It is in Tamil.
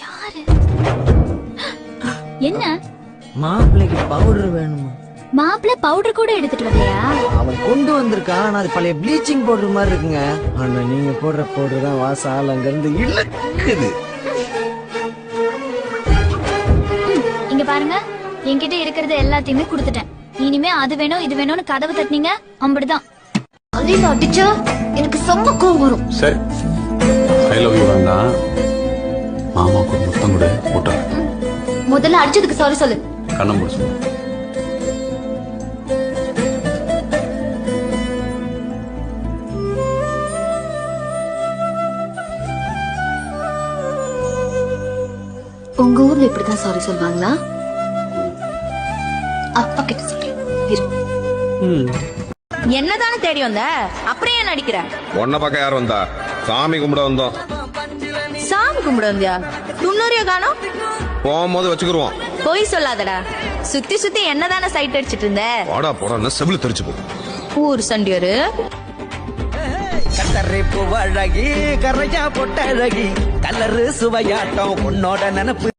யாரு? என்ன மாப்பிள்ளைக்கு பவுடர் வேணுமா? மாப்பிள்ள பவுடர் கூட எடுத்துட்டு வரலையா? அவன் கொண்டு வந்திருக்கான். ஆனா அது பழைய ப்ளீச்சிங் பவுடர் மாதிரி இருக்குங்க. ஆனா நீங்க போடுற பவுடர் தான் வாசம் ஆள் அங்க இருந்து இழுக்குது. இங்க பாருங்க, என்கிட்ட இருக்கிறது எல்லாத்தையுமே கொடுத்துட்டேன். இனிமே அது வேணும் இது வேணும்னு கதவு தட்டினீங்க அம்படிதான். அலில அடிச்சா எனக்கு செம்ம கோவம் வரும். சரி, ஐ லவ் யூ வேண்டாம், மாமாவுக்கு ஒரு முத்தம் கூட போட்டேன். முதல்ல அடிச்சதுக்கு சாரி சொல்லு. கண்ணம் முடிச்சு உங்க ஊர்ல இப்படிதான் சாரி சொல்லுவாங்களா? அப்பா கிட்ட சொல்றேன். என்னதானே தேடி வந்த, அப்புறம் ஏன் நடிக்கிற? ஒன்ன பக்கம் யார் வந்தா? சாமி கும்பிட வந்தோம். சாமி கும்பிட வந்தியா? துண்ணூரிய காணோம். போகும்போது வச்சுக்கிருவோம். பொய் சொல்லாதடா, சுத்தி சுத்தி என்னதானே சைட் அடிச்சிட்டு இருந்த? வாடா போடா செவில தெரிச்சு போ. ஊர் சண்டியரு கத்தரை பூவழகி கரையா பொட்டழகி கலரு சுவையாட்டம் உன்னோட நினப்பு